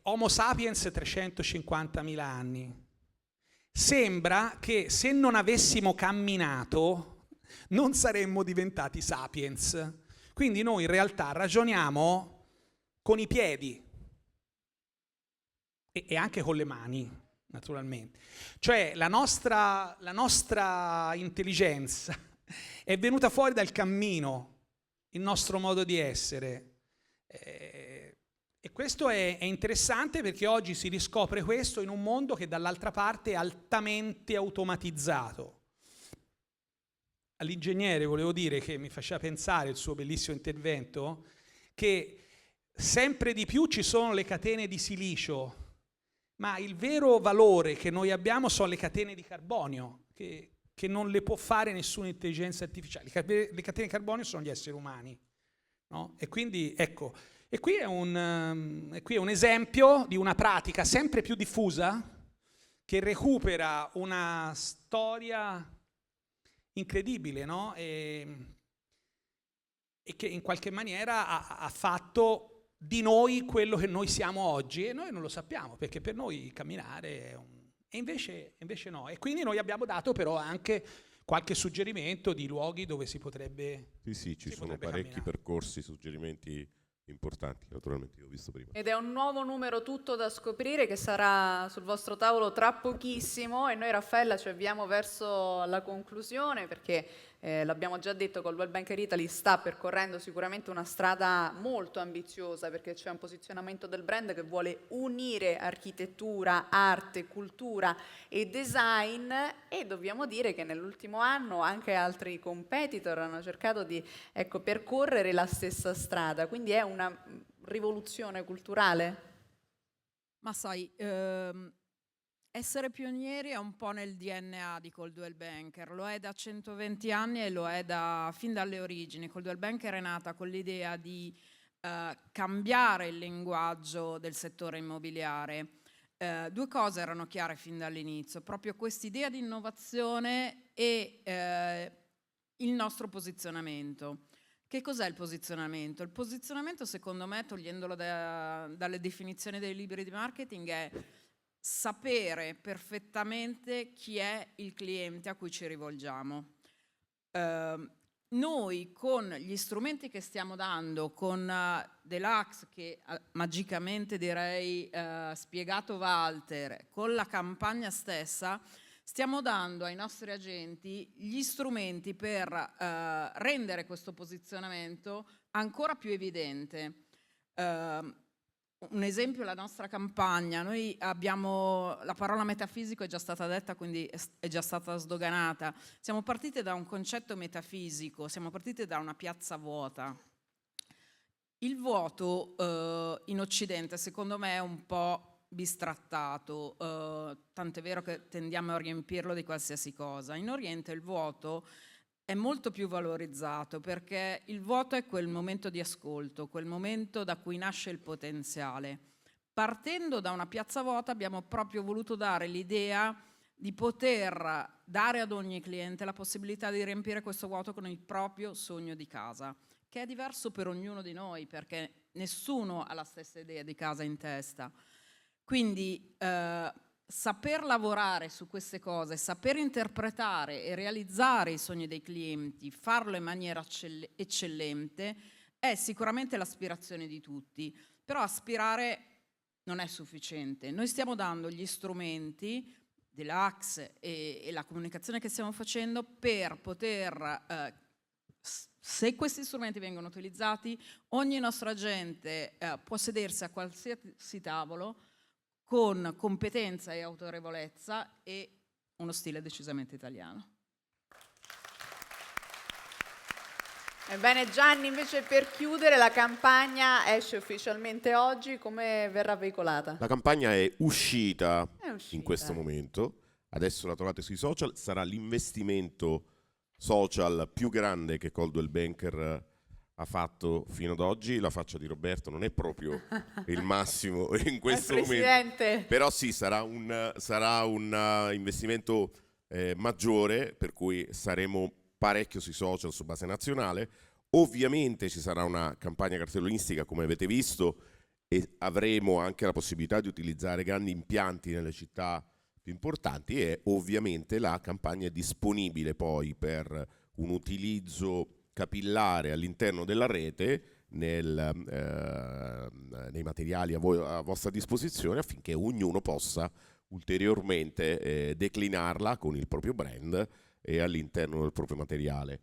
Homo sapiens 350.000 anni. Sembra che se non avessimo camminato non saremmo diventati sapiens. Quindi noi in realtà ragioniamo con i piedi e anche con le mani, naturalmente. Cioè la nostra intelligenza è venuta fuori dal cammino, il nostro modo di essere. E questo è interessante perché oggi si riscopre questo in un mondo che dall'altra parte è altamente automatizzato. All'ingegnere volevo dire, che mi faceva pensare il suo bellissimo intervento, che sempre di più ci sono le catene di silicio, ma il vero valore che noi abbiamo sono le catene di carbonio, che non le può fare nessuna intelligenza artificiale. Le catene di carbonio sono gli esseri umani, no? E quindi ecco, e qui è un esempio di una pratica sempre più diffusa che recupera una storia incredibile, no? E che in qualche maniera ha fatto di noi quello che noi siamo oggi, e noi non lo sappiamo perché per noi camminare è e invece no. E quindi noi abbiamo dato però anche qualche suggerimento di luoghi dove si potrebbe Sì, ci sono parecchi camminare. percorsi, suggerimenti importanti, naturalmente io ho visto prima. Ed è un nuovo numero tutto da scoprire che sarà sul vostro tavolo tra pochissimo, e noi, Raffaella, ci avviamo verso la conclusione perché l'abbiamo già detto, Coldwell Banker Italy sta percorrendo sicuramente una strada molto ambiziosa, perché c'è un posizionamento del brand che vuole unire architettura, arte, cultura e design, e dobbiamo dire che nell'ultimo anno anche altri competitor hanno cercato di percorrere la stessa strada, quindi è una rivoluzione culturale. Ma sai, essere pionieri è un po' nel DNA di Coldwell Banker, lo è da 120 anni e lo è fin dalle origini. Coldwell Banker è nata con l'idea di cambiare il linguaggio del settore immobiliare. 2 cose erano chiare fin dall'inizio, proprio quest'idea di innovazione e il nostro posizionamento. Che cos'è il posizionamento? Il posizionamento, secondo me, togliendolo dalle definizioni dei libri di marketing, è sapere perfettamente chi è il cliente a cui ci rivolgiamo. Noi con gli strumenti che stiamo dando, con Deluxe, che magicamente direi spiegato Walter, con la campagna stessa, stiamo dando ai nostri agenti gli strumenti per rendere questo posizionamento ancora più evidente. Un esempio è la nostra campagna. Noi abbiamo, la parola metafisico è già stata detta, quindi è già stata sdoganata. Siamo partiti da un concetto metafisico, siamo partiti da una piazza vuota. Il vuoto in Occidente, secondo me, è un po' bistrattato, tant'è vero che tendiamo a riempirlo di qualsiasi cosa. In Oriente il vuoto è molto più valorizzato, perché il vuoto è quel momento di ascolto, quel momento da cui nasce il potenziale. Partendo da una piazza vuota abbiamo proprio voluto dare l'idea di poter dare ad ogni cliente la possibilità di riempire questo vuoto con il proprio sogno di casa, che è diverso per ognuno di noi, perché nessuno ha la stessa idea di casa in testa. Quindi saper lavorare su queste cose, saper interpretare e realizzare i sogni dei clienti, farlo in maniera eccellente, è sicuramente l'aspirazione di tutti. Però aspirare non è sufficiente. Noi stiamo dando gli strumenti dell'Ax e la comunicazione che stiamo facendo per poter, se questi strumenti vengono utilizzati, ogni nostro agente può sedersi a qualsiasi tavolo con competenza e autorevolezza e uno stile decisamente italiano. Ebbene Gianni, invece, per chiudere, la campagna esce ufficialmente oggi, come verrà veicolata? La campagna è uscita in questo momento, adesso la trovate sui social, sarà l'investimento social più grande che Coldwell Banker ha fatto fino ad oggi. La faccia di Roberto non è proprio il massimo in questo momento, però sì, sarà un investimento maggiore, per cui saremo parecchio sui social su base nazionale. Ovviamente ci sarà una campagna cartellonistica, come avete visto, e avremo anche la possibilità di utilizzare grandi impianti nelle città più importanti, e ovviamente la campagna è disponibile poi per un utilizzo capillare all'interno della rete nei materiali a vostra disposizione, affinché ognuno possa ulteriormente declinarla con il proprio brand e all'interno del proprio materiale.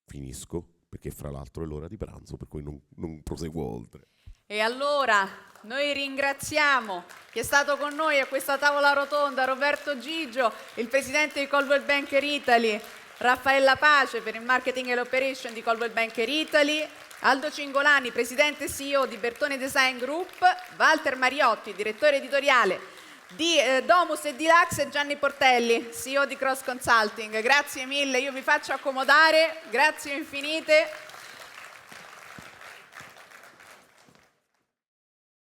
Finisco, perché fra l'altro è l'ora di pranzo, per cui non proseguo oltre. E allora noi ringraziamo chi è stato con noi a questa tavola rotonda: Roberto Gigio, il presidente di Coldwell Banker Italy, Raffaella Pace per il marketing e l'operation di Coldwell Banker Italy, Aldo Cingolani, presidente e CEO di Bertone Design Group, Walter Mariotti, direttore editoriale di Domus e di Lax, e Gianni Portelli, CEO di Cross Consulting. Grazie mille, io vi faccio accomodare, grazie infinite.